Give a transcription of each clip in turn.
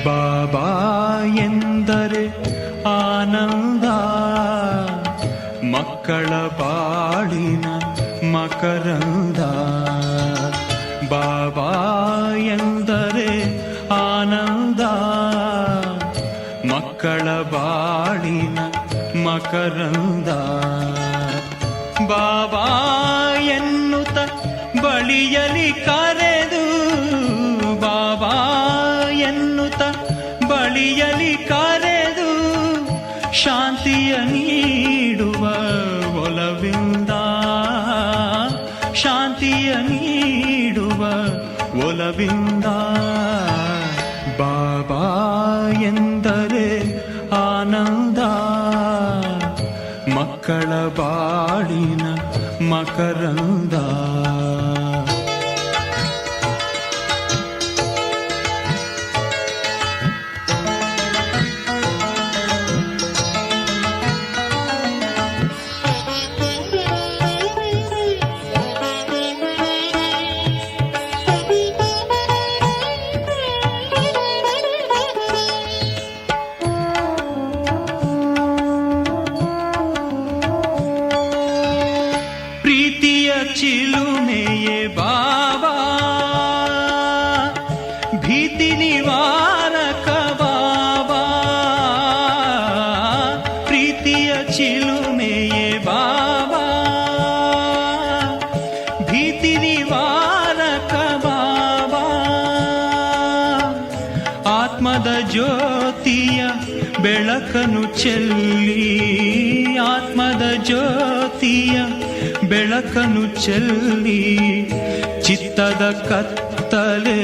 ಬಾಬಾ ಎಂದರೆ ಆನಂದ, ಮಕ್ಕಳ ಬಾಳಿನ ಮಕರಂದ. ಬಾಬಾ ಎಂದರೆ ಆನಂದ, ಮಕ್ಕಳ ಬಾಳಿನ ಮಕರಂದ. ಬಾಬಾ ಎನ್ನುತ್ತ ಬಳಿಯಲಿ ಕರೆದು, ಬಾಬಾ ಎನ್ನುತ್ತ ಬಳಿಯಲಿ ಕರೆದು, ಶಾಂತಿಯ ನೀಡುವ ಒಲವಿಂದ, ಶಾಂತಿಯ ನೀಡುವ ಒಲವಿಂದ. ಬಾಬಾ ಎಂದರೆ ಆನಂದ, ಮಕ್ಕಳ ಬಾಳಿನ ಮಕರಂದ. ಪ್ರೀತಿಯ ಚಿಲುಮೆಯೇ ಬಾಬಾ, ಭೀತಿ ನಿವಾರಕ ಬಾಬಾ. ಪ್ರೀತಿಯ ಚಿಲುಮೆಯೇ ಬಾಬಾ, ಭೀತಿ ನಿವಾರಕ ಬಾಬಾ. ಆತ್ಮದ ಜ್ಯೋತಿಯ ಬೆಳಕನ್ನು ಚೆಲ್ಲಿ, ಆತ್ಮದ ಜ್ಯೋತಿಯ ಬೆಳಕನ್ನು ಚೆಲ್ಲಿ, ಚಿತ್ತದ ಕತ್ತಲೆ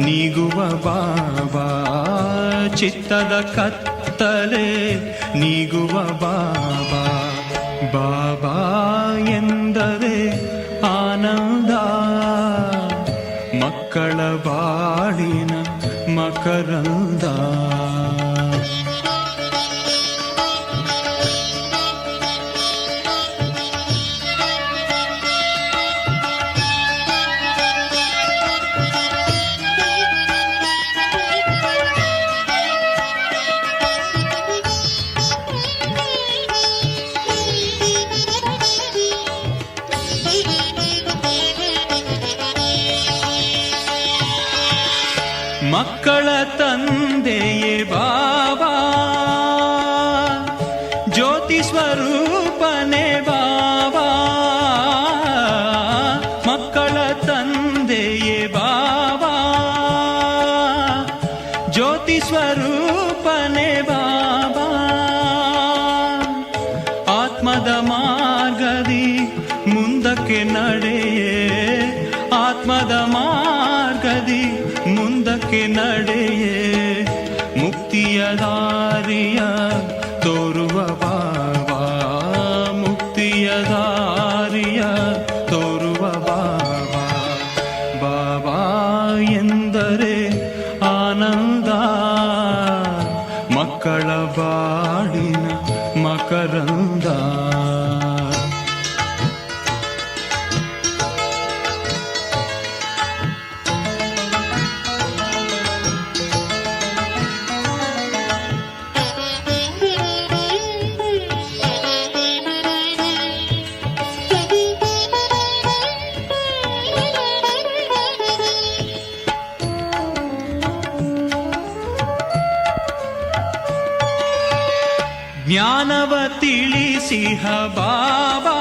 ನೀಗುವ ಬಾಬಾ, ಚಿತ್ತದ ಕತ್ತಲೆ ನೀಗುವ ಬಾಬಾ. ಬಾಬಾ ಎಂದರೆ ಆನಂದ, ಮಕ್ಕಳ ಬಾಳಿನ ಮಕರಂದ. ಮಕ್ಕಳ ತಂದೆಯೇ ಬಾಬಾ, ಜ್ಯೋತಿ ಸ್ವರೂಪನೇ ಬಾಬಾ. ಮಕ್ಕಳ ತಂದೆಯೇ ಬಾಬಾ, ಜ್ಯೋತಿ ಸ್ವರೂಪನೇ ಬಾಬಾ. ಆತ್ಮದ ಮಾರ್ಗದಿ ಮುಂದಕ್ಕೆ ನಡೆಯೇ, ಆತ್ಮದ ಮಾರ್ಗದಿ ಮುಂದಕ್ಕೆ ನಡೆಯೇ, ಮುಕ್ತಿಯ ದಾರಿಯ ತೋರುವ ಬಾಬಾ, ಮುಕ್ತಿಯ ದಾರಿಯ ತೋರುವ ಬಾಬಾ. ಬಾಬಾ ಎಂದರೆ ಆನಂದ, ಮಕ್ಕಳ ಬಾಳಿನ ಮಕರಂದ. ಜ್ಞಾನವ ತಿಳಿಸಿಹ ಬಾಬಾ,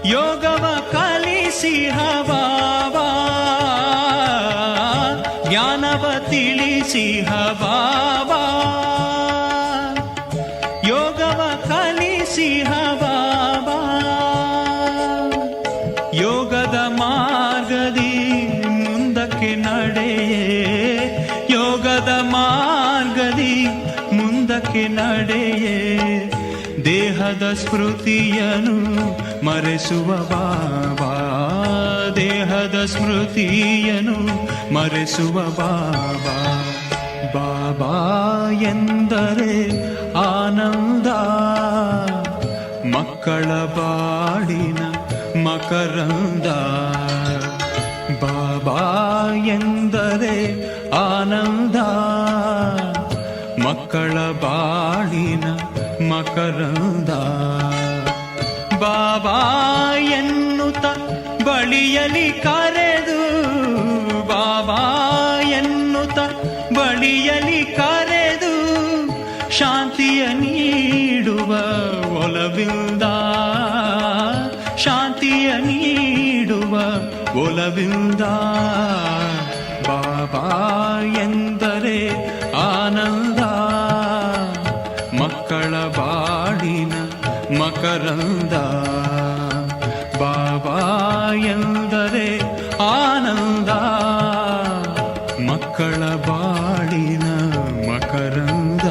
ಯೋಗವ ಕಲಿಸಿಹ ಬಾಬಾ. ಜ್ಞಾನವ ತಿಳಿಸಿಹ ಬಾಬಾ, ಯೋಗವ ಕಲಿಸಿಹ ಬಾಬಾ. ಯೋಗದ ಮಾರ್ಗದಿ ಮುಂದಕ್ಕೆ ನಡೆಯೇ, ಯೋಗದ ಮಾರ್ಗದಿ ಮುಂದಕ್ಕೆ ನಡೆಯೇ, ದೇಹದ ಸ್ಮೃತಿಯನು ಮರೆಸುವ ಬಾಬಾ, ದೇಹದ ಸ್ಮೃತಿಯನು ಮರೆಸುವ ಬಾಬಾ. ಬಾಬಾ ಎಂದರೆ ಆನಂದ, ಮಕ್ಕಳ ಬಾಳಿನ ಮಕರಂದ. ಬಾಬಾ ಎಂದರೆ ಆನಂದ, ಮಕ್ಕಳ ಬಾಳಿನ ಮಕರಂದ. ಬಾಬಾ ಎನ್ನುತ್ತ ಬಳಿಯಲಿ ಕರೆದು, ಬಾಬಾ ಎನ್ನುತ್ತ ಬಳಿಯಲಿ ಕರೆದು, ಶಾಂತಿಯ ನೀಡುವ ಒಲವಿಂದ, ಶಾಂತಿಯ ನೀಡುವ ಒಲವಿಂದ. ಬಾಬಾ ಎಂದರೆ ಆನಂದ, ಮಕ್ಕಳ ಬಾಳಿನ ಮಕರಂದ. ಬಾಬಾ ಎಂದರೆ ಆನಂದ, ಮಕ್ಕಳ ಬಾಳಿನ ಮಕರಂದ.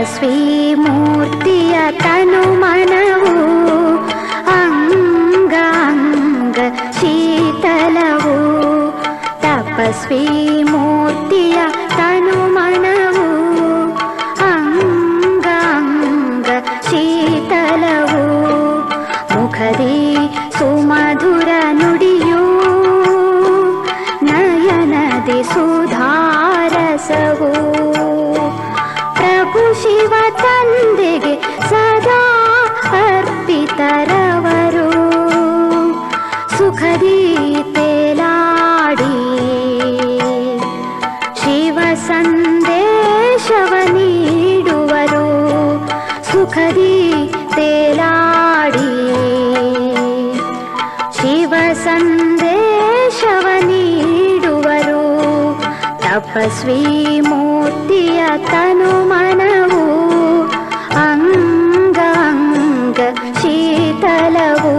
ತಪಸ್ವಿ ಮೂರ್ತಿಯ ತನು ಮನವು ಅಂಗಾಂಗ ಶೀತಲವು. ತಪಸ್ವಿ ಮೂರ್ತಿಯ ತನು ಮನವು ಅಂಗಾಂಗ ಶೀತಲವು. ಮುಖದಿ ಸುಮಧುರ ನುಡಿಯು ನಯನದಿ ಸುಧಾರಸವು. ಪ್ರಭು ಶಿವ ತಂದೆಗೆ ಸದಾ ಅರ್ಪಿತರವರು. ಸುಖದಿ ತೇಲಾಡಿ ಶಿವ ಸಂದೇಶವ ನೀಡುವರು. ಸುಖದಿ ತೇಲಾಡಿ ಶಿವ ಸಂದೇಶವ ನೀಡುವರು. ತಪಸ್ವಿ ಮೂರ್ತಿಯ ತನು ಮನವು ಅಂಗಾಂಗ ಶೀತಲವು.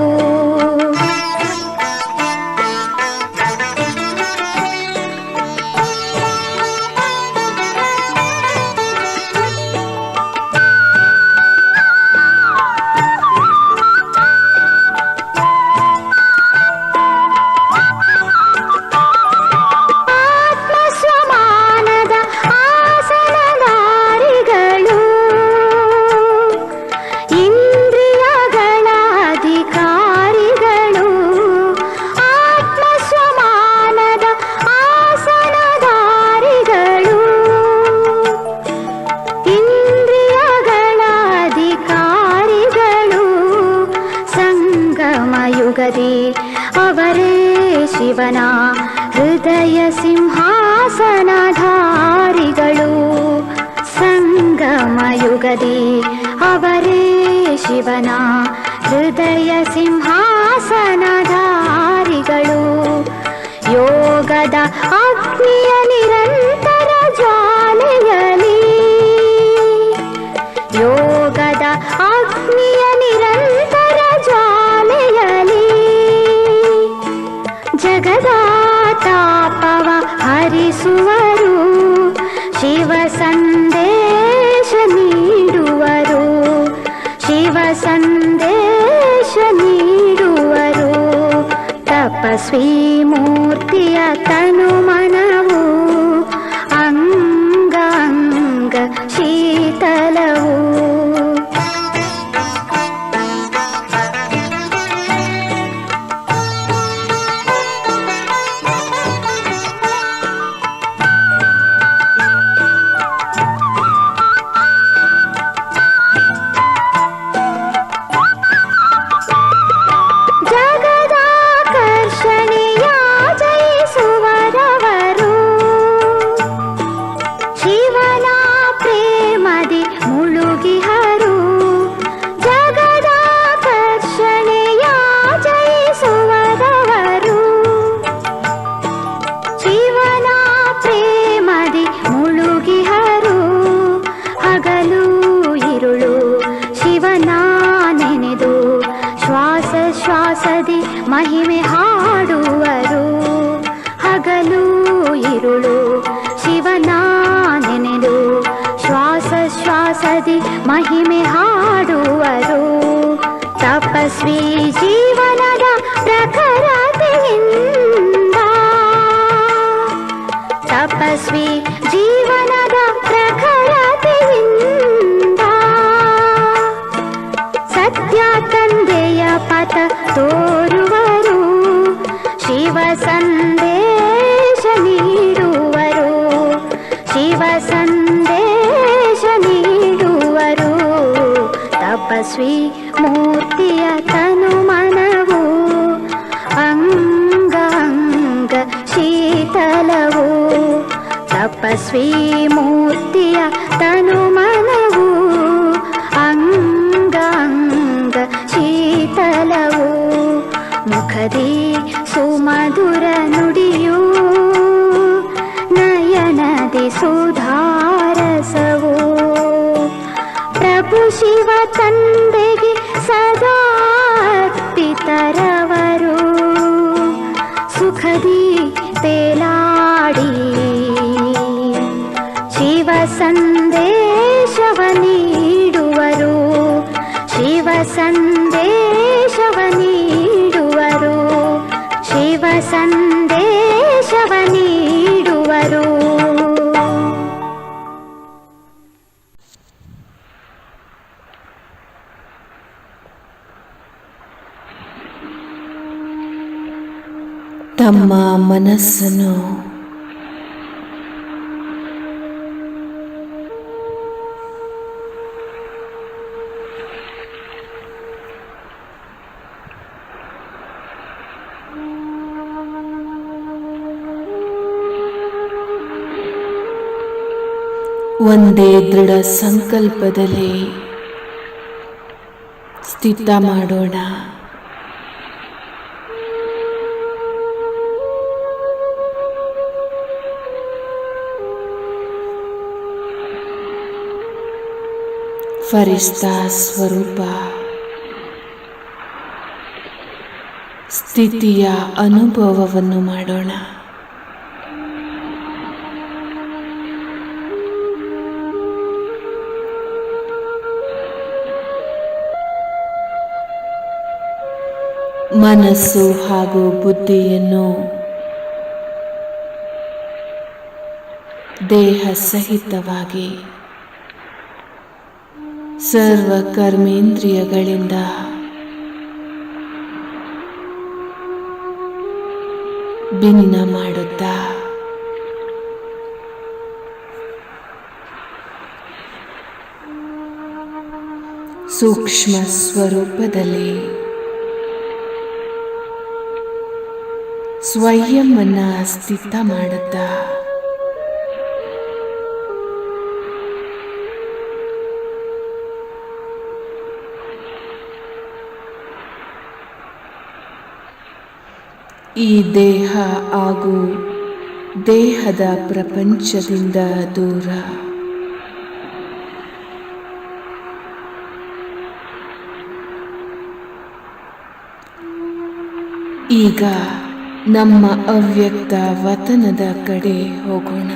ಅವರೇ ಶಿವನ ಹೃದಯ ಸಿಂಹಾಸನಧಾರಿಗಳು. ಸಂಗಮ ಯುಗದಿ ಅವರೇ ಶಿವನ ಹೃದಯ ಸಿಂಹಾಸನಧಾರಿಗಳು. ಯೋಗದ ಅಗ್ನಿಯ ನಿರಂತರ ಜ್ವಾಲೆಯಲಿ, ಯೋಗದ ಅಗ್ನಿಯ ನಿರಂತರ ಜ್ವಾಲೆಯಲಿ ಜಗದ ತಾಪವ ಹರಿಸುವರು. ಶಿವ ಸಂದೇಶ ನೀಡುವರು. ಶಿವ ಸಂದೇಶ ನೀಡುವರು. ತಪಸ್ವಿ ಮೂರ್ತಿಯ ತನು ಮನವು ಅಂಗಾಂಗ ಶೀತಲವು. ಶ್ವಾಸದಿ ಮಹಿಮೆ ಹಾಡುವರು. ಹಗಲು ಇರುಳು ಶಿವನ ನೆನೆದು ಶ್ವಾಸದಿ ಮಹಿಮೆ ಹಾಡುವರು. ತಪಸ್ವಿ ಜೀವನದ ಪ್ರಖರತೆಯಿಂದ, ತಪಸ್ವಿ ಜೀವನದ ಪ್ರಖರತೆಯಿಂದ ಸತ್ಯ ತಂದೆಯ ಪಥ ತೋರುವರು. ಶಿವ ಸಂದೇಶ ನೀಡುವರು. ಶಿವ ಸಂದೇಶ ನೀಡುವರು. ತಪಸ್ವಿ ಮೂರ್ತಿಯ ತನು ಮನವು ಅಂಗಾಂಗ ಶೀತಲವು. ತಪಸ್ವಿ ಮೂರ್ತಿಯ ತನು ಮನವು ಅಂಗಾಂಗ ಶೀತಲವು. ಮುಖದಿ ಸುಮಧುರ ನುಡಿಯು ನಯನದಿ ಸುಧಾರಸವು. ಪ್ರಭು ಶಿವ ತಂದೆಗೆ ಸದಾ ಅರ್ಪಿತರವರು. ಸುಖದಿ ತೇಲಾಡಿ ಶಿವ ಸಂದೇಶವ ನೀಡುವರು. ತಮ್ಮ ಮನಸ್ಸನ್ನು ಒಂದೇ ದೃಢ ಸಂಕಲ್ಪದಲ್ಲಿ ಸ್ಥಿತ ಮಾಡೋಣ. ಫರಿಷ್ಠಾ ಸ್ವರೂಪ ಸ್ಥಿತಿಯ ಅನುಭವವನ್ನು ಮಾಡೋಣ. ಮನಸ್ಸು ಹಾಗೂ ಬುದ್ಧಿಯನ್ನು ದೇಹ ಸಹಿತವಾಗಿ ಸರ್ವ ಕರ್ಮೇಂದ್ರಿಯಗಳಿಂದ ಭಿನ್ನ ಮಾಡುತ್ತಾ ಸೂಕ್ಷ್ಮ ಸ್ವರೂಪದಲ್ಲಿ ಸ್ವಯಂವನ್ನು ಸ್ಥಿತ ಮಾಡುತ್ತಾ ಈ ದೇಹ ಹಾಗೂ ದೇಹದ ಪ್ರಪಂಚದಿಂದ ದೂರ ಈಗ ನಮ್ಮ ಅವ್ಯಕ್ತ ವತನದ ಕಡೆ ಹೋಗೋಣ.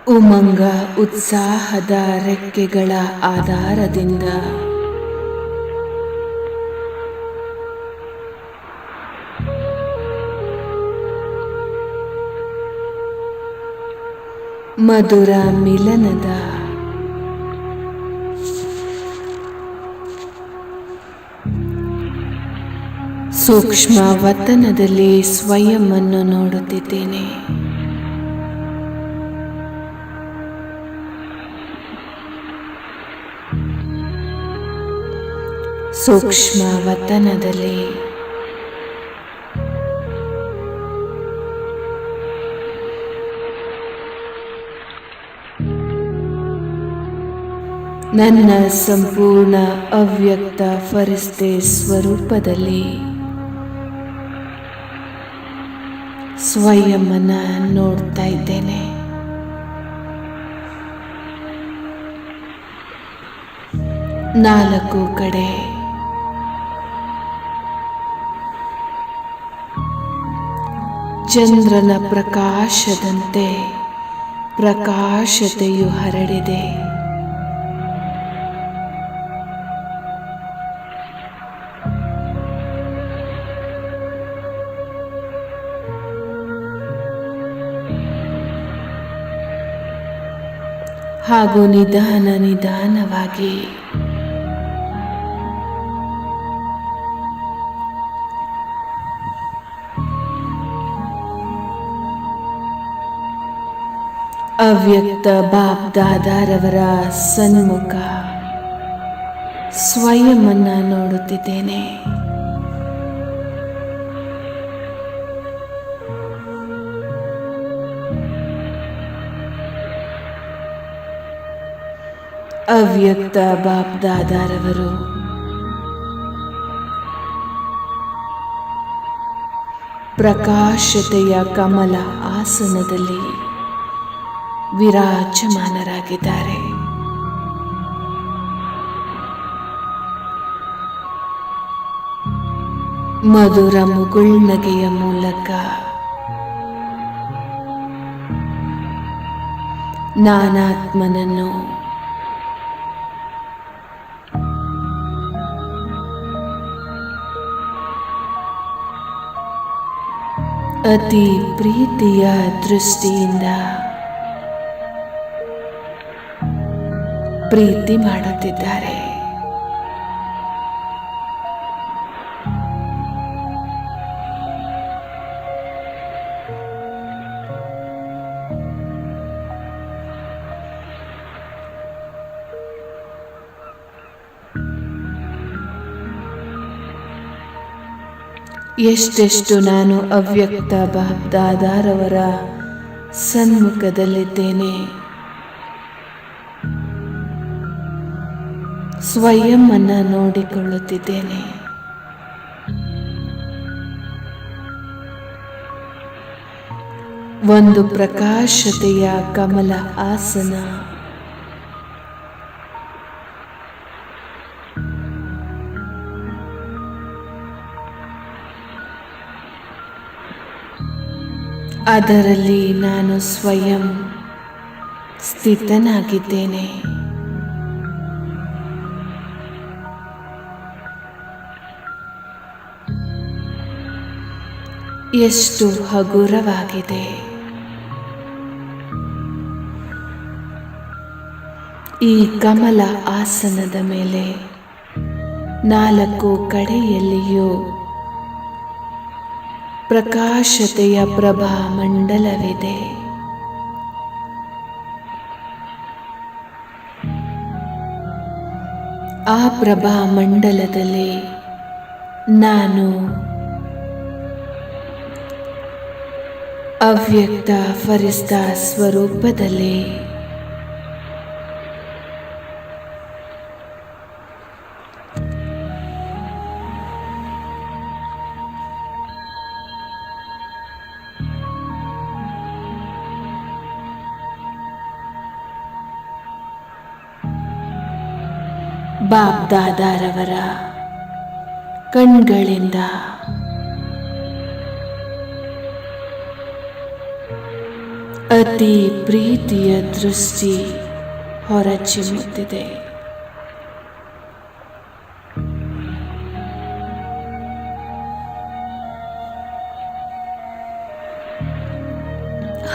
ಉಮಂಗ ಉತ್ಸಾಹದ ರೆಕ್ಕೆಗಳ ಆಧಾರದಿಂದ ಮಧುರ ಮಿಲನದ ಸೂಕ್ಷ್ಮ ವತನದಲ್ಲಿ ಸ್ವಯಂವನ್ನು ನೋಡುತ್ತಿದ್ದೇನೆ. ಸೂಕ್ಷ್ಮ ವತನದಲ್ಲಿ ನನ್ನ ಸಂಪೂರ್ಣ ಅವ್ಯಕ್ತ ಫರಿಷ್ಠೆ ಸ್ವರೂಪದಲ್ಲಿ ಸ್ವಯಂವನ್ನು ನೋಡ್ತಾ ಇದ್ದೇನೆ. ನಾಲ್ಕು ಕಡೆ ಚಂದ್ರನ ಪ್ರಕಾಶದಂತೆ ಪ್ರಕಾಶತೆಯು ಹರಡಿದೆ. ಹಾಗೂ ನಿಧಾನ ನಿಧಾನವಾಗಿ ಅವ್ಯಕ್ತ ಬಾಪ್ ದಾದಾರವರ ಸನ್ಮುಖ ಸ್ವಯಂವನ್ನ ನೋಡುತ್ತಿದ್ದೇನೆ. ಅವ್ಯಕ್ತ ಬಾಪ್ ದಾದಾರವರು ಪ್ರಕಾಶತೆಯ ಕಮಲ ಆಸನದಲ್ಲಿ ವಿರಾಜಮಾನರಾಗಿದ್ದಾರೆ. ಮಧುರ ಮುಗುಳ್ನಗೆಯ ಮೂಲಕ ನಾನಾತ್ಮನನ್ನು ಅತಿ ಪ್ರೀತಿಯ ದೃಷ್ಟಿಯಿಂದ ಪ್ರೀತಿ ಮಾಡುತ್ತಿದ್ದಾರೆ. ಎಷ್ಟೆಷ್ಟು ನಾನು ಅವ್ಯಕ್ತ ಬಾಬ್ದಾದಾರವರ ಸನ್ಮುಖದಲ್ಲಿದ್ದೇನೆ. ಸ್ವಯಂ ಅನ್ನ ನೋಡಿಕೊಳ್ಳುತ್ತಿದ್ದೇನೆ. ಒಂದು ಪ್ರಕಾಶತೆಯ ಕಮಲ ಆಸನ, ಅದರಲ್ಲಿ ನಾನು ಸ್ವಯಂ ಸ್ಥಿತನಾಗಿದ್ದೇನೆ. ಎಷ್ಟು ಹಗುರವಾಗಿದೆ. ಈ ಕಮಲ ಆಸನದ ಮೇಲೆ 4 ಕಡೆಯಲ್ಲಿಯೂ ಪ್ರಕಾಶತೆಯ ಪ್ರಭಾ ಮಂಡಲವಿದೆ. ಆ ಪ್ರಭಾ ಮಂಡಲದಲ್ಲಿ ನಾನು ಅವ್ಯಕ್ತ ಫರಿಸ್ತಾ ಸ್ವರೂಪದಲ್ಲಿ ಬಾಬ್ದಾದಾರವರ ಕಣ್ಗಳಿಂದ ಅತಿ ಪ್ರೀತಿಯ ದೃಷ್ಟಿ ಹೊರಚಿಮ್ಮುತ್ತಿದೆ.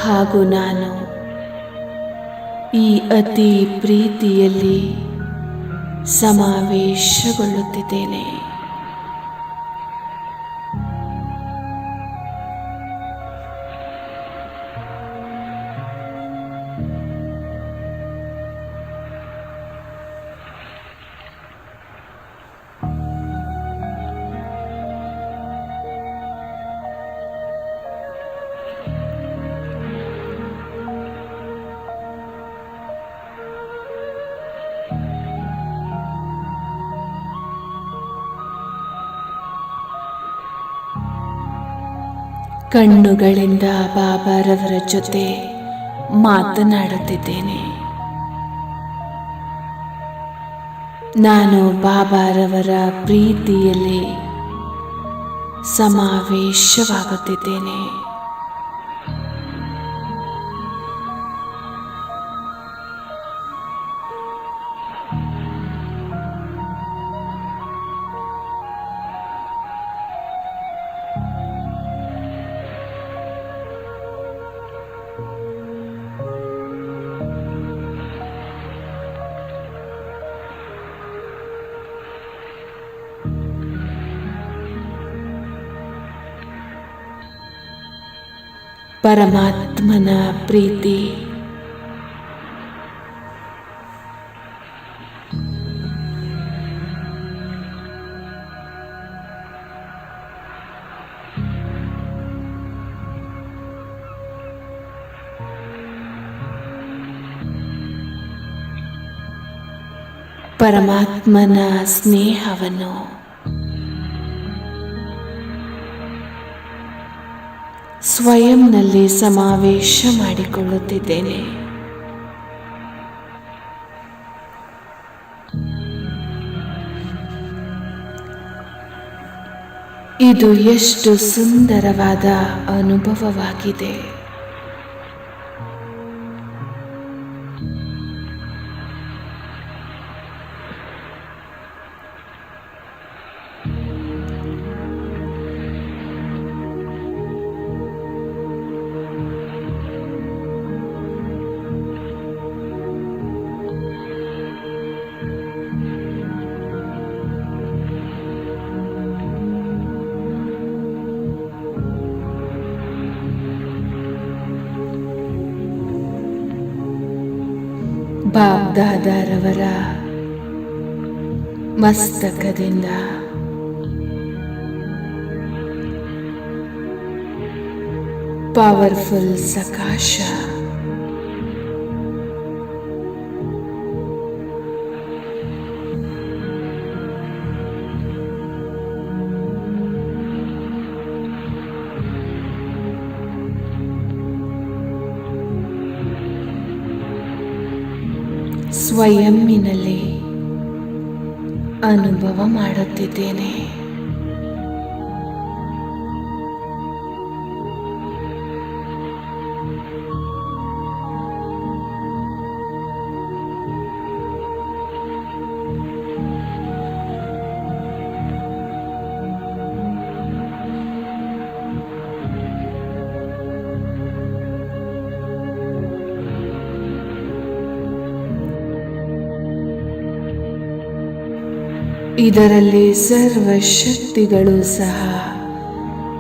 ಹಾಗೂ ನಾನು ಈ ಅತಿ ಪ್ರೀತಿಯಲ್ಲಿ ಸಮಾವೇಶಗೊಳ್ಳುತ್ತಿದ್ದೇನೆ. ಕಣ್ಣುಗಳಿಂದ ಬಾಬಾರವರ ಜೊತೆ ಮಾತನಾಡುತ್ತಿದ್ದೇನೆ. ನಾನು ಬಾಬಾರವರ ಪ್ರೀತಿಯಲ್ಲಿ ಸಮಾವೇಶವಾಗುತ್ತಿದ್ದೇನೆ. ಪರಮಾತ್ಮನ ಪ್ರೀತಿ ಪರಮಾತ್ಮನ ಸ್ನೇಹವನ್ನು ಸ್ವಯಂನಲ್ಲಿ ಸಮಾವೇಶ ಮಾಡಿಕೊಳ್ಳುತ್ತಿದ್ದೇನೆ. ಇದು ಎಷ್ಟು ಸುಂದರವಾದ ಅನುಭವವಾಗಿದೆ. ಬಾಬ್ದಾದಾರವರ ಮಸ್ತಕದಿಂದ ಪವರ್ಫುಲ್ ಸಕಾಶ ಸ್ವಯಂನಲ್ಲಿ ಅನುಭವ ಮಾಡುತ್ತಿದ್ದೇನೆ. ಇದರಲ್ಲಿ ಸರ್ವಶಕ್ತಿಗಳು ಸಹ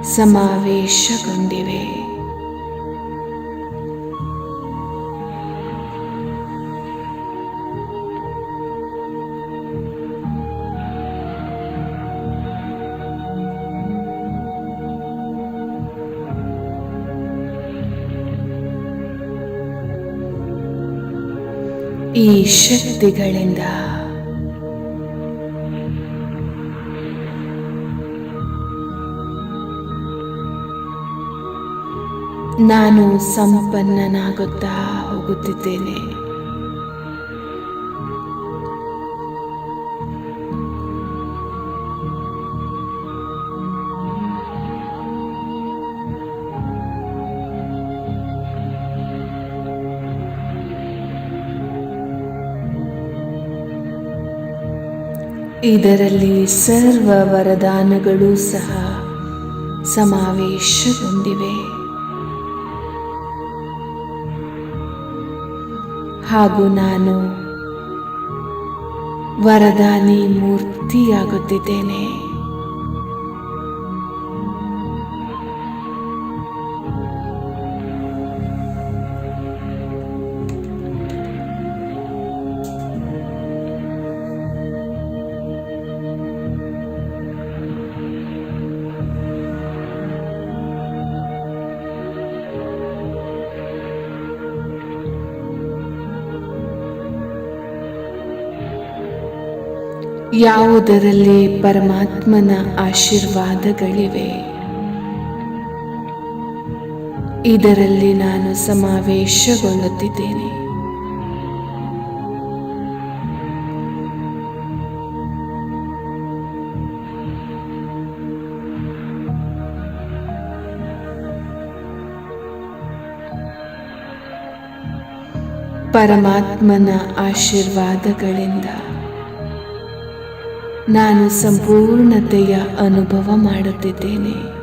ಸಮಾವೇಶಗೊಂಡಿವೆ. ಈ ಶಕ್ತಿಗಳಿಂದ ನಾನು ಸಂಪನ್ನನಾಗುತ್ತಾ ಹೋಗುತ್ತಿದ್ದೇನೆ. ಇದರಲ್ಲಿ ಸರ್ವ ವರದಾನಗಳು ಸಹ ಸಮಾವೇಶಗೊಂಡಿವೆ. ಹಾಗೂ ನಾನು ವರದಾನಿ ಮೂರ್ತಿಯಾಗುತ್ತಿದ್ದೇನೆ. ಯಾವುದರಲ್ಲಿ ಪರಮಾತ್ಮನ ಆಶೀರ್ವಾದಗಳಿವೆ, ಇದರಲ್ಲಿ ನಾನು ಸಮಾವೇಶಗೊಳ್ಳುತ್ತಿದ್ದೇನೆ. ಪರಮಾತ್ಮನ ಆಶೀರ್ವಾದಗಳಿಂದ ನಾನು ಸಂಪೂರ್ಣತೆಯ ಅನುಭವ ಮಾಡುತ್ತಿದ್ದೇನೆ.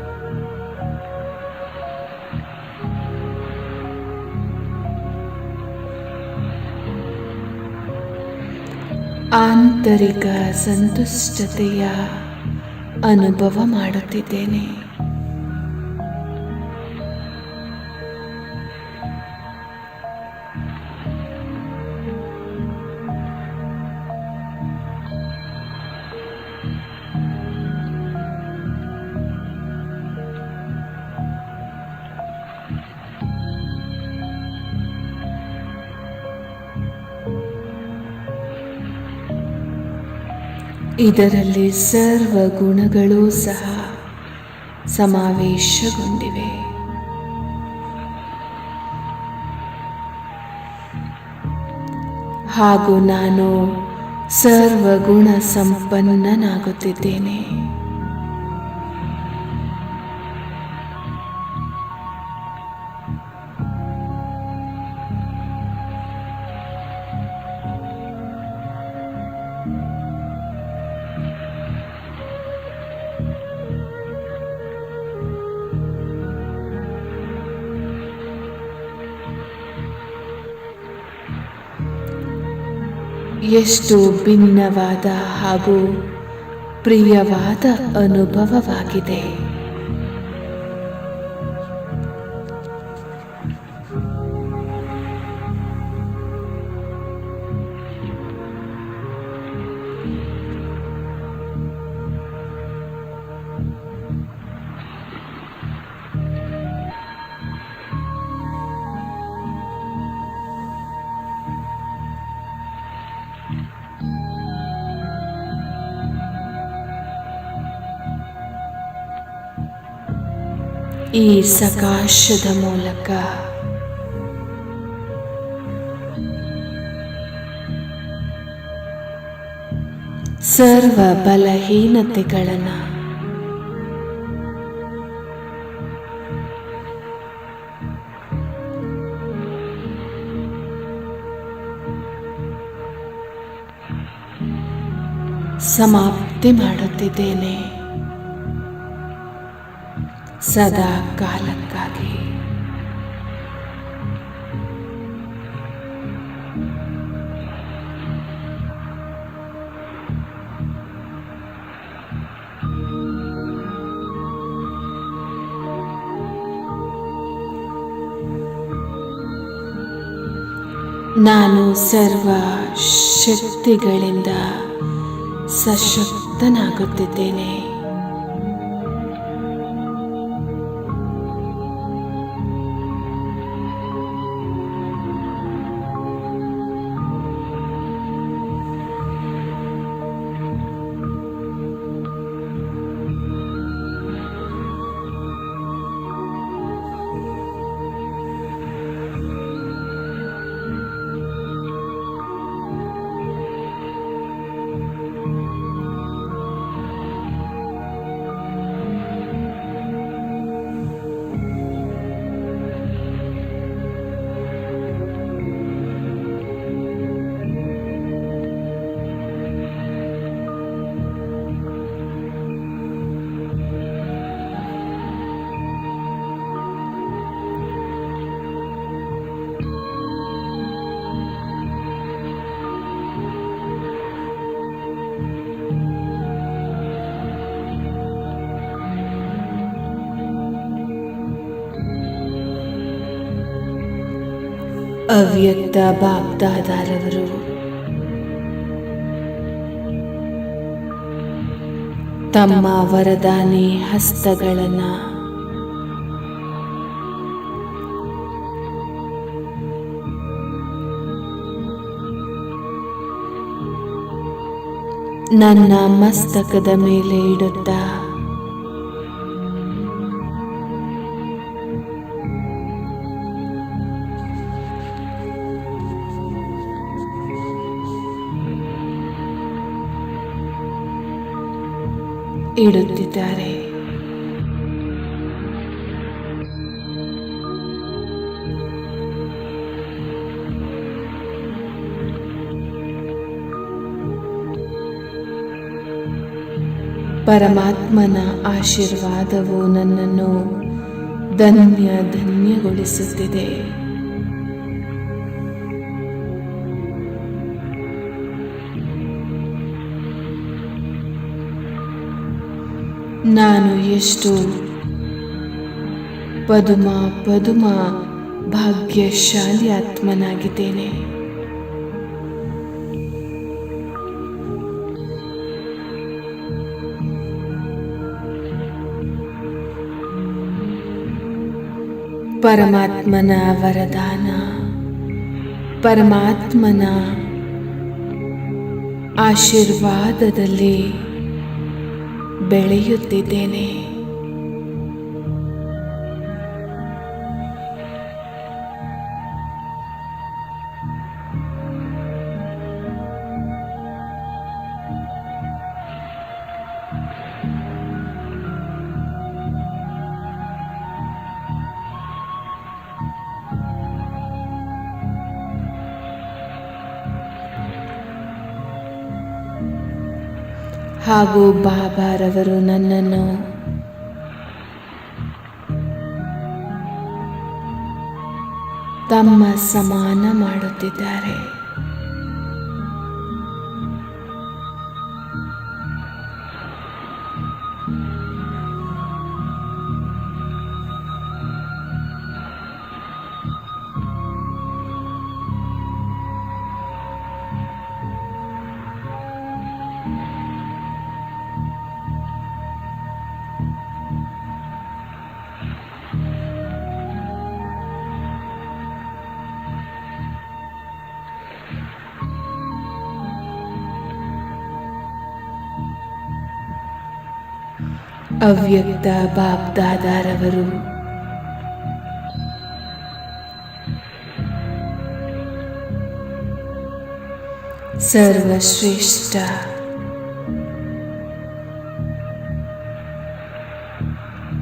ಆಂತರಿಕ ಸಂತುಷ್ಟತೆಯ ಅನುಭವ ಮಾಡುತ್ತಿದ್ದೇನೆ. ಇದರಲ್ಲಿ ಸರ್ವ ಗುಣಗಳೂ ಸಹ ಸಮಾವೇಶಗೊಂಡಿವೆ. ಹಾಗೂ ನಾನು ಸರ್ವಗುಣ ಸಂಪನ್ನನಾಗುತ್ತಿದ್ದೇನೆ. ಎಷ್ಟು ಭಿನ್ನವಾದ ಹಾಗೂ ಪ್ರಿಯವಾದ ಅನುಭವವಾಗಿದೆ. ಈ ಸಕಾಶದ ಮೂಲಕ ಸರ್ವ ಬಲಹೀನತೆಗಳನ್ನು ಸಮಾಪ್ತಿ ಮಾಡುತ್ತಿದ್ದೇನೆ ಸದಾ ಕಾಲಕ್ಕಾಗಿ. ನಾನು ಸರ್ವ ಶಕ್ತಿಗಳಿಂದ ಸಶಕ್ತನಾಗುತ್ತಿದ್ದೇನೆ. ಅವ್ಯಕ್ತ ಬಾಪ್ದಾದಾರವರು ತಮ್ಮ ವರದಾನಿ ಹಸ್ತಗಳನ್ನು ನನ್ನ ಮಸ್ತಕದ ಮೇಲೆ ಇಡುತ್ತಾ ಇಡುತ್ತಿದ್ದಾರೆ. ಪರಮಾತ್ಮನ ಆಶೀರ್ವಾದವು ನನ್ನನ್ನು ಧನ್ಯಗೊಳಿಸುತ್ತಿದೆ. ನಾನು ಎಷ್ಟು ಪದುಮ ಭಾಗ್ಯಶಾಲಿ ಆತ್ಮನಾಗಿದ್ದೇನೆ. ಪರಮಾತ್ಮನ ವರದಾನ, ಪರಮಾತ್ಮನ ಆಶೀರ್ವಾದದಲ್ಲಿ ಬೆಳೆಯುತ್ತಿದ್ದೇನೆ. ಹಾಗೂ ಬಾಬಾರವರು ನನ್ನನ್ನು ತಮ್ಮ ಸಮಾನ ಮಾಡುತ್ತಿದ್ದಾರೆ. ಅವ್ಯಕ್ತ ಬಾಪ್ದಾದಾರವರು ಸರ್ವಶ್ರೇಷ್ಠ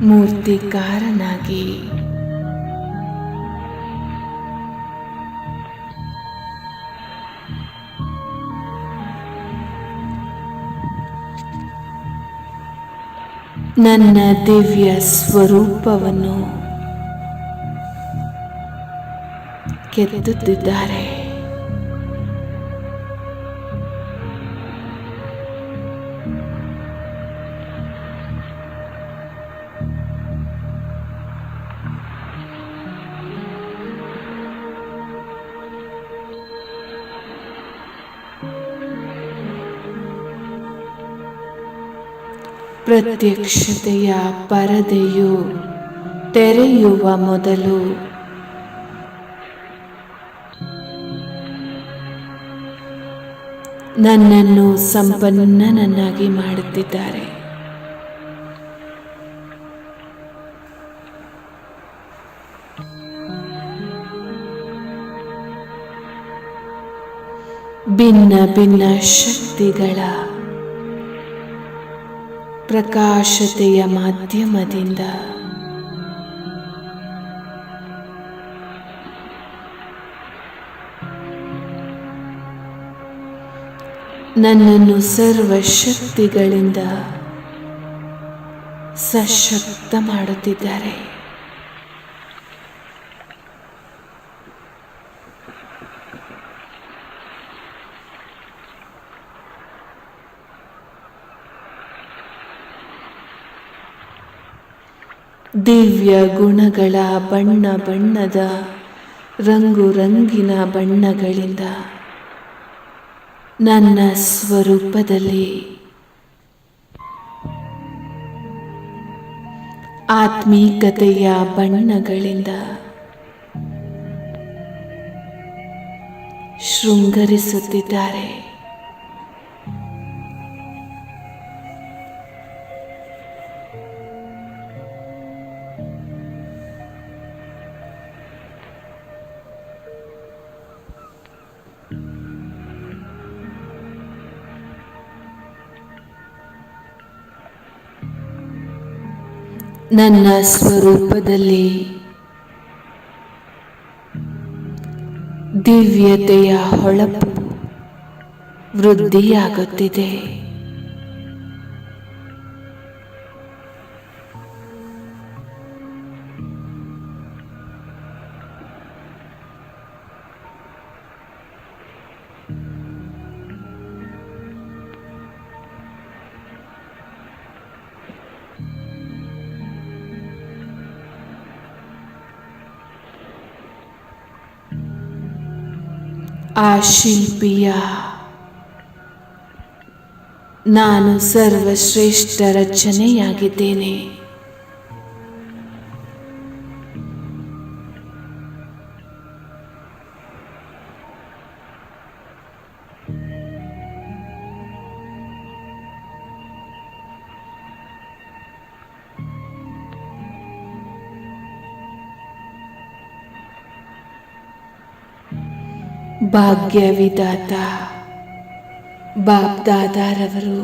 ಮೂರ್ತಿಕಾರನಾಗಿ ನನ್ನ ದಿವ್ಯ ಸ್ವರೂಪವನ್ನು ಕೆತ್ತುತ್ತಿದ್ದಾರೆ. ಪ್ರತ್ಯಕ್ಷತೆಯ ಪರದೆಯು ತೆರೆಯುವ ಮೊದಲು ನನ್ನನ್ನು ಸಂಪನ್ನನನ್ನಾಗಿ ಮಾಡುತ್ತಿದ್ದಾರೆ. ಭಿನ್ನ ಭಿನ್ನ ಶಕ್ತಿಗಳ ಪ್ರಕಾಶತೆಯ ಮಾಧ್ಯಮದಿಂದ ನನ್ನನ್ನು ಸರ್ವಶಕ್ತಿಗಳಿಂದ ಸಶಕ್ತ ಮಾಡುತ್ತಿದ್ದಾರೆ. ದಿವ್ಯ ಗುಣಗಳ ಬಣ್ಣ ಬಣ್ಣದ ರಂಗು ರಂಗಿನ ಬಣ್ಣಗಳಿಂದ ನನ್ನ ಸ್ವರೂಪದಲ್ಲಿ ಆತ್ಮೀಕತೆಯ ಬಣ್ಣಗಳಿಂದ ಶೃಂಗರಿಸುತ್ತಿದ್ದಾರೆ. ನನ್ನ ಸ್ವರೂಪದಲ್ಲಿ ದಿವ್ಯತೆಯ ಹೊಳಪು ವೃದ್ಧಿಯಾಗುತ್ತಿದೆ. ಆ ಶಿಲ್ಪಿಯ ನಾನು ಸರ್ವಶ್ರೇಷ್ಠ ರಚನೆಯಾಗಿದ್ದೇನೆ. ಭಾಗ್ಯವಿದಾತ ಬಾಪ್ದಾದಾರವರು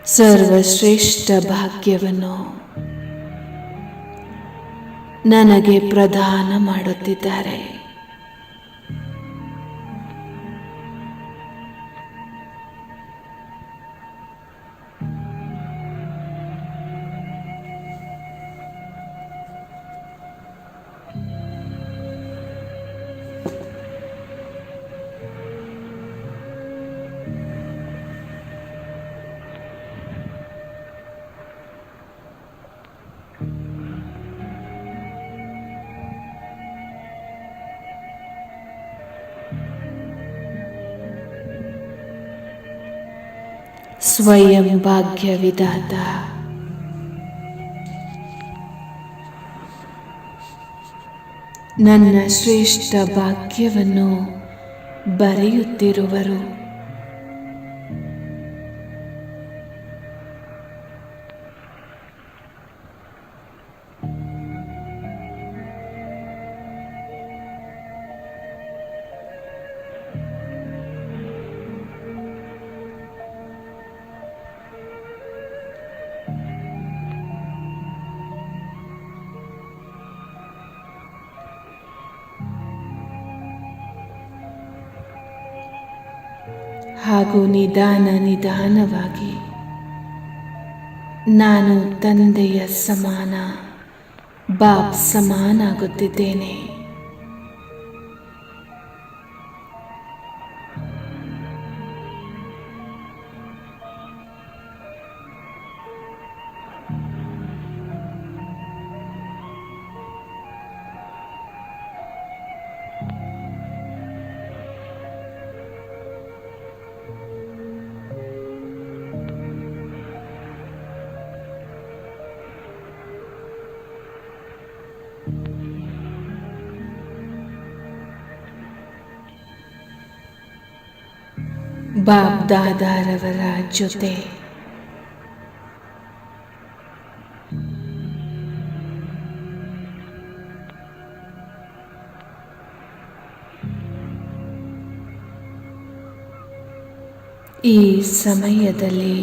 ಸರ್ವಶ್ರೇಷ್ಠ ಭಾಗ್ಯವನ್ನು ನನಗೆ ಪ್ರದಾನ ಮಾಡುತ್ತಿದ್ದಾರೆ. ಸ್ವಯಂ ಭಾಗ್ಯವಿದಾತ ನನ್ನ ಶ್ರೇಷ್ಠ ಭಾಗ್ಯವನ್ನು ಬರೆಯುತ್ತಿರುವರು. ಹಾಗೂ ನಿಧಾನ ನಿಧಾನವಾಗಿ ನಾನು ತಂದೆಯ ಸಮಾನ, ಬಾಬ್ ಸಮಾನಾಗುತ್ತಿದ್ದೇನೆ. ಬಾಬ್ ದಾದಾರವರ ಜೊತೆ ಈ ಸಮಯದಲ್ಲಿ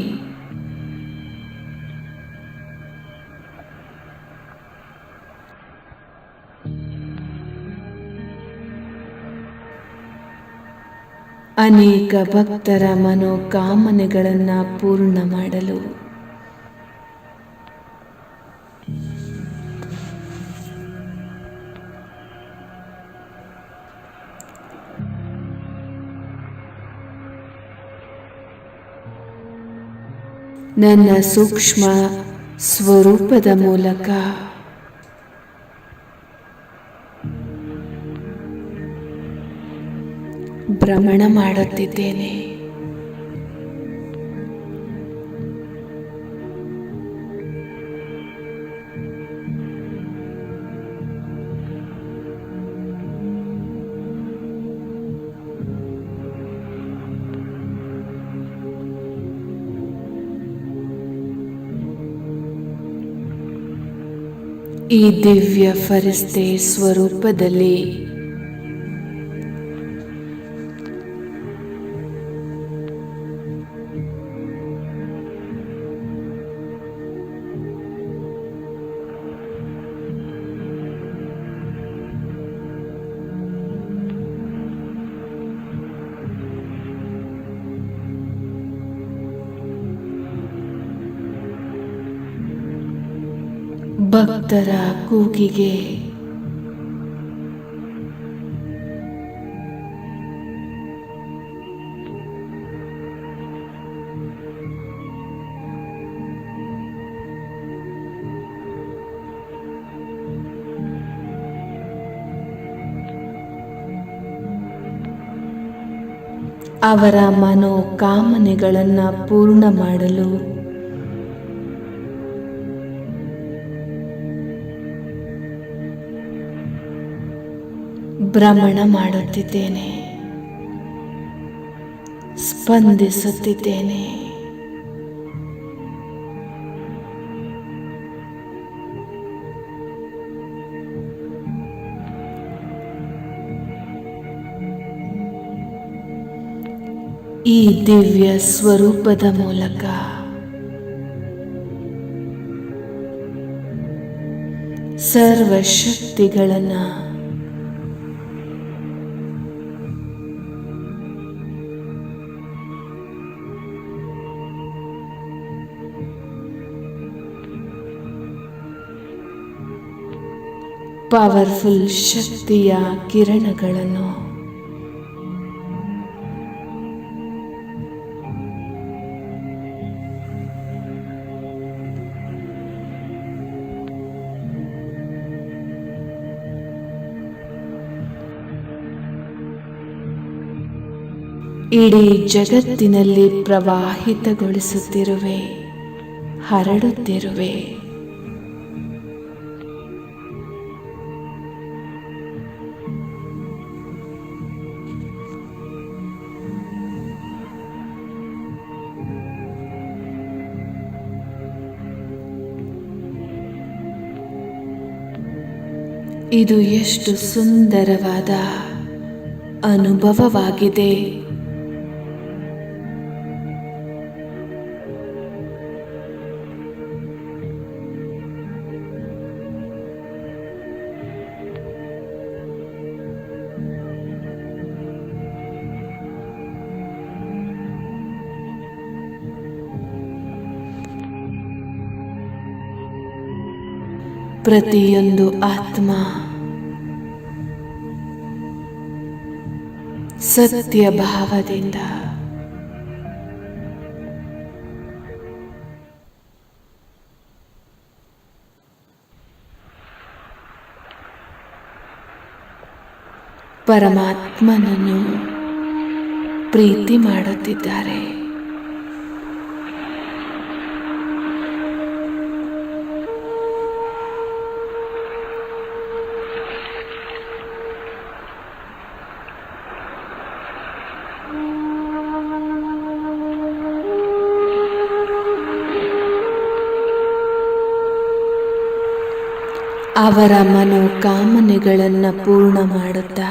ಅನೇಕ ಭಕ್ತರ ಮನೋಕಾಮನೆಗಳನ್ನು ಪೂರ್ಣ ಮಾಡಲು ನನ್ನ ಸೂಕ್ಷ್ಮ ಸ್ವರೂಪದ ಮೂಲಕ ಭ್ರಮಣ ಮಾಡುತ್ತಿದ್ದೇನೆ. ಈ ದಿವ್ಯ ಫರಿಸ್ತೆ ಸ್ವರೂಪದಲ್ಲಿ ಭಕ್ತರ ಕೂಗಿಗೆ ಅವರ ಮನೋಕಾಮನೆಗಳನ್ನು ಪೂರ್ಣ ಮಾಡಲು ಭ್ರಮಣ ಮಾಡುತ್ತಿದ್ದೇನೆ, ಸ್ಪಂದಿಸುತ್ತಿದ್ದೇನೆ. ಈ ದಿವ್ಯ ಸ್ವರೂಪದ ಮೂಲಕ ಸರ್ವಶಕ್ತಿಗಳನ್ನು ಪವರ್ಫುಲ್ ಶಕ್ತಿಯ ಕಿರಣಗಳನ್ನು ಇಡೀ ಜಗತ್ತಿನಲ್ಲಿ ಪ್ರವಾಹಿತಗೊಳಿಸುತ್ತಿರುವೆ, ಹರಡುತ್ತಿರುವೆ. ಇದು ಎಷ್ಟು ಸುಂದರವಾದ ಅನುಭವವಾಗಿದೆ. ಪ್ರತಿಯೊಂದು ಆತ್ಮ ಸತ್ಯ ಭಾವದಿಂದ ಪರಮಾತ್ಮನನ್ನು ಪ್ರೀತಿ ಮಾಡುತ್ತಿದ್ದಾರೆ. ಅವರ ಮನೋಕಾಮನೆಗಳನ್ನು ಪೂರ್ಣ ಮಾಡುತ್ತಾ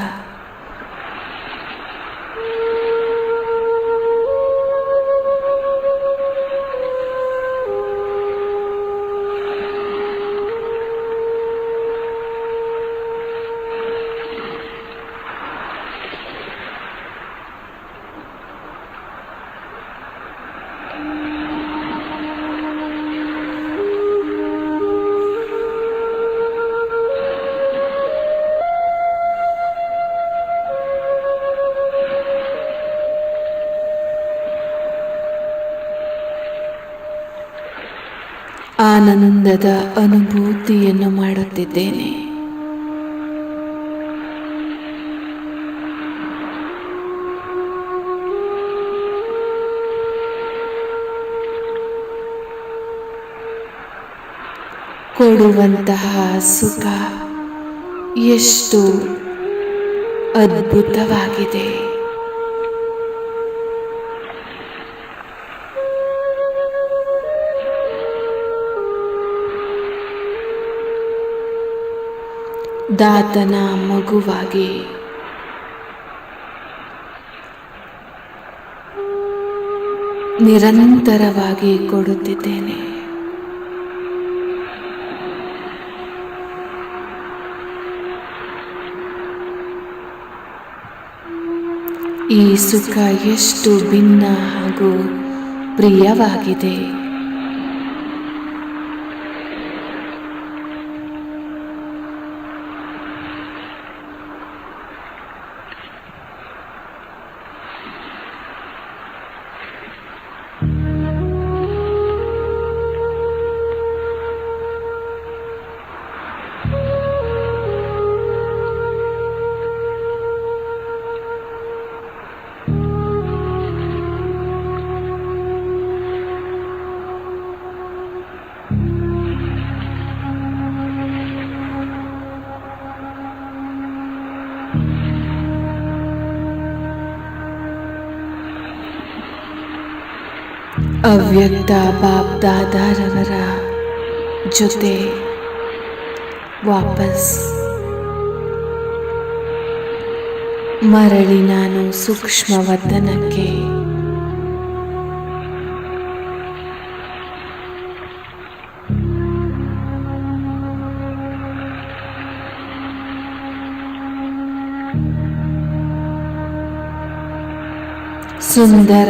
ಆನಂದದ ಅನುಭೂತಿಯನ್ನು ಮಾಡುತ್ತಿದ್ದೇನೆ. ಕೊಡುವಂತಹ ಸುಖ ಎಷ್ಟು ಅದ್ಭುತವಾಗಿದೆ. ದಾತನ ಮಗುವಾಗಿ ನಿರಂತರವಾಗಿ ಕೊಡುತ್ತಿದ್ದೇನೆ. ಈ ಸುಖ ಎಷ್ಟು ಭಿನ್ನ ಹಾಗೂ ಪ್ರಿಯವಾಗಿದೆ. ಅವ್ಯಕ್ತ ಬಾಪ್ ದಾದಾರವರ ಜೊತೆ ವಾಪಸ್ ಮರಳಿ ನಾನು ಸೂಕ್ಷ್ಮ ವತನಕ್ಕೆ ಸುಂದರ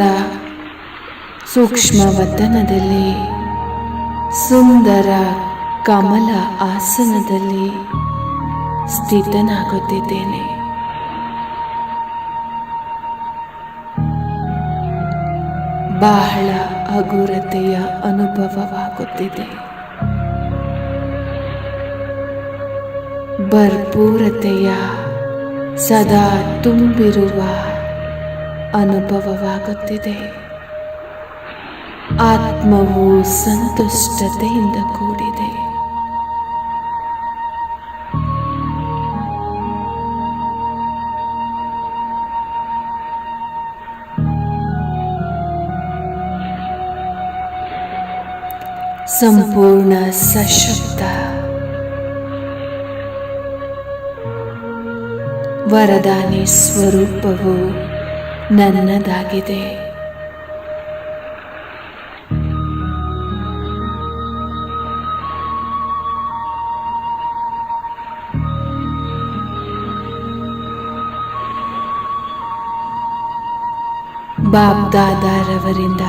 ಸೂಕ್ಷ್ಮ ವತನದಲ್ಲಿ ಸುಂದರ ಕಮಲ ಆಸನದಲ್ಲಿ ಸ್ಥಿತನಾಗುತ್ತಿದ್ದೇನೆ. ಬಹಳ ಹಗುರತೆಯ ಅನುಭವವಾಗುತ್ತಿದೆ. ಭರ್ಪೂರತೆಯ ಸದಾ ತುಂಬಿರುವ ಅನುಭವವಾಗುತ್ತಿದೆ. ಆತ್ಮವು ಸಂತುಷ್ಟತೆಯಿಂದ ಕೂಡಿದೆ. ಸಂಪೂರ್ಣ ಸಶಕ್ತ ವರದಾನಿ ಸ್ವರೂಪವು ನನ್ನದಾಗಿದೆ. ಬಾಪ್ ದಾದಾರವರಿಂದ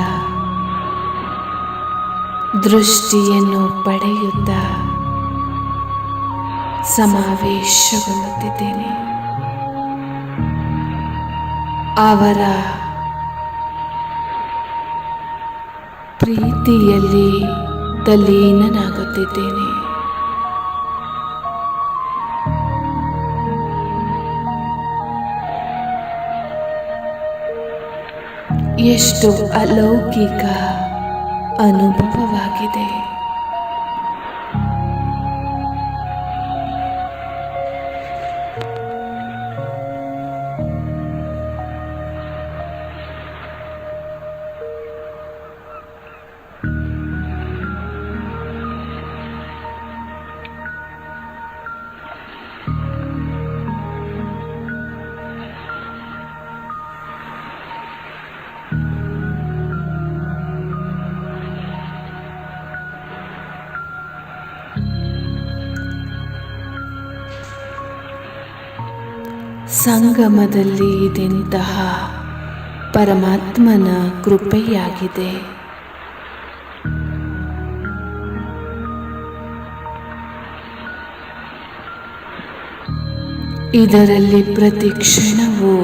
ದೃಷ್ಟಿಯನ್ನು ಪಡೆಯುತ್ತಾ ಸಮಾವೇಶಗೊಳ್ಳುತ್ತಿದ್ದೇನೆ. ಅವರ ಪ್ರೀತಿಯಲ್ಲಿ ತಲ್ಲೀನನಾಗುತ್ತಿದ್ದೇನೆ. ಎಷ್ಟು ಅಲೌಕಿಕ ಅನುಭವವಾಗಿದೆ. ಸಂಗಮದಲ್ಲಿ ಇದೆಂತಹ ಪರಮಾತ್ಮನ ಕೃಪೆಯಾಗಿದೆ. ಇದರಲ್ಲಿ ಪ್ರತಿ ಕ್ಷಣವೂ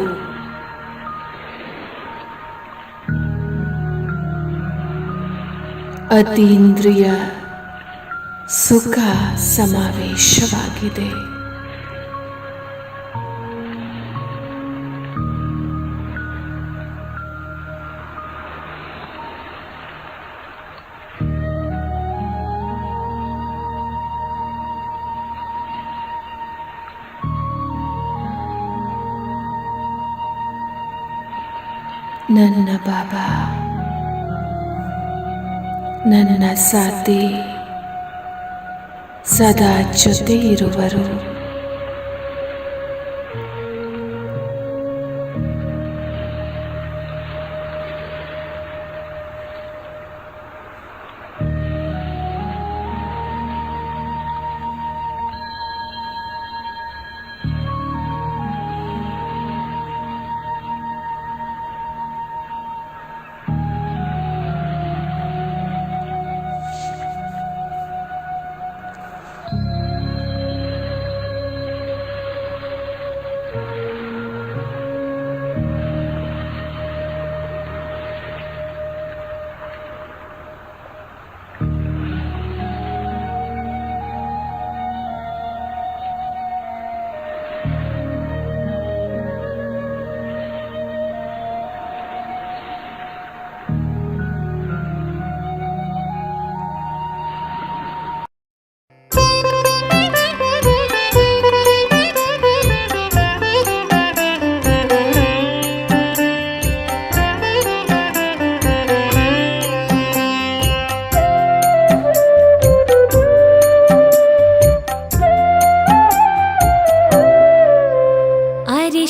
ಅತೀಂದ್ರಿಯ ಸುಖ ಸಮಾವೇಶವಾಗಿದೆ. ನನ್ನ ಬಾಬಾ ನನ್ನ ಸಾಥಿ ಸದಾ ಜೊತೆ ಇರುವರು.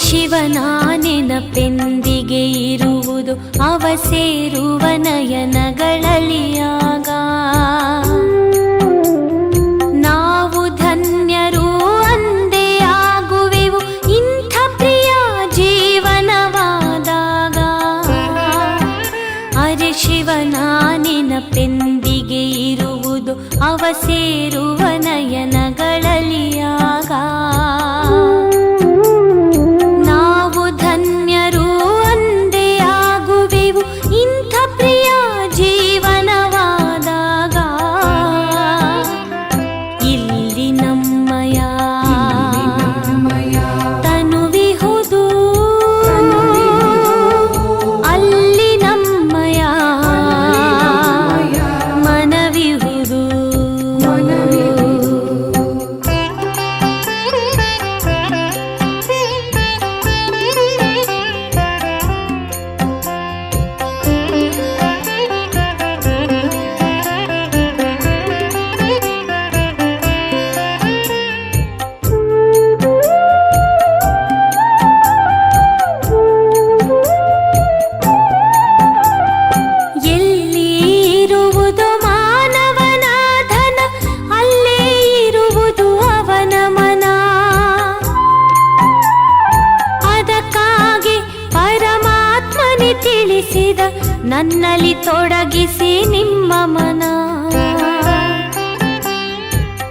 ಶಿವನ ನೆನಪೆಂದಿಗೆ ಇರುವುದು ಅವ ಸೇರುವ ನಯನಗಳಲಿಯಾಗ. ನಾವು ಧನ್ಯರು ಅಂದೇ ಆಗುವೆವು ಇಂಥ ಪ್ರಿಯ ಜೀವನವಾದಾಗ. ಅರೆ ಶಿವನ ನೆನಪೆಂದಿಗೆ ಇರುವುದು ಅವ ಸೇರುವ ನಯನಗಳಲಿಯಾಗ. ನನ್ನಲ್ಲಿ ತೊಡಗಿಸಿ ನಿಮ್ಮ ಮನ.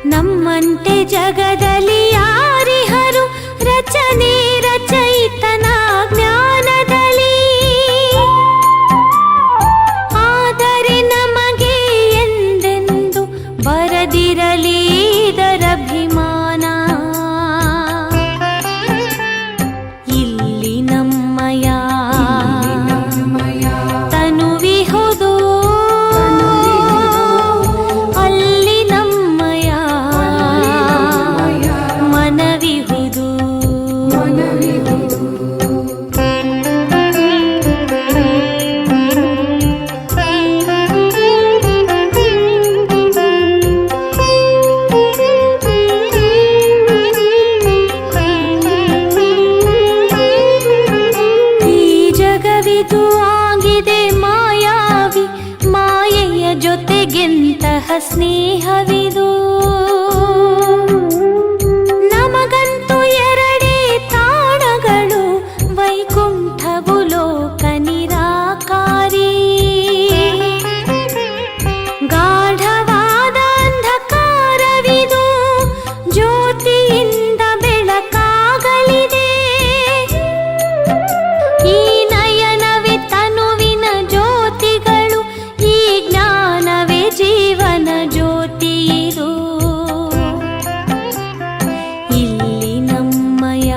ನಮ್ಮಂತೆ ಜಗದಲ್ಲಿ ಯಾರಿಹರು ರಚನೆ ರಚಯಿತನ ಜ್ಞಾನದಲ್ಲಿ. ಆದರೆ ನಮಗೆ ಎಂದೆಂದು ಬರದಿರಲಿ ಇದರಭಿಮಾನ. ಇಲ್ಲಿ ನಮ್ಮಯ ತನುವಿಹುದು, ಅಲ್ಲಿ ನಮ್ಮಯ ಮನವಿಹುದು. ಈ ಜಗವಿದು ಆಗಿದೆ ಮಾಯಾವಿ, ಮಾಯೆಯ ಜೊತೆಗೆಂತಹ ಸ್ನೇಹವಿದು. ನಮಗಂತೂ ಎರಡೇ ತಾಣಗಳು, ವೈಕುಂಠವು ಲೋಕ ನಿರಾಕಾರಿ. ಗಾಢವಾದ ಅಂಧಕಾರವಿದು, ಜ್ಯೋತಿಯಿಂದ ಬೆಳಕಾಗಲಿದೆ. ಈ ನಯನವೇ ತನುವಿನ ಜ್ಯೋತಿಗಳು, ಈ ಜ್ಞಾನವೇ ಜೀವನ ಜ್ಯೋತಿಯಿದು. ಇಲ್ಲಿ ನಮ್ಮಯ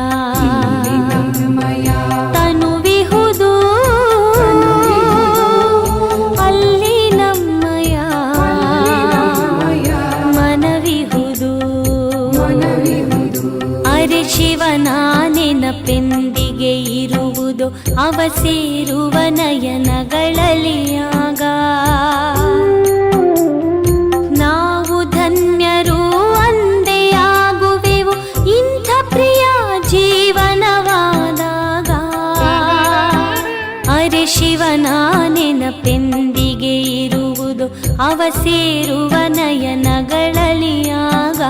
ತನುವಿಹುದು, ಅಲ್ಲಿ ನಮ್ಮಯ ಮನವಿಹುದು. ಅರೆ ಶಿವನ ನೆನಪೆಂದಿಗೆ ಇರುವುದು, ಅವ ಸೇರುವ ನಯನಗಳಲ್ಲಿ ಆಗ. ನಾವು ಧನ್ಯರು ಅಂದೇ ಆಗುವೆವು, ಇಂಥ ಪ್ರಿಯ ಜೀವನವಾದಾಗ. ಅರೆ ಶಿವನ ನೆನಪೆಂದಿಗೆ ಇರುವುದು, ಅವ ಸೇರುವ ನಯನಗಳಲ್ಲಿ ಆಗ.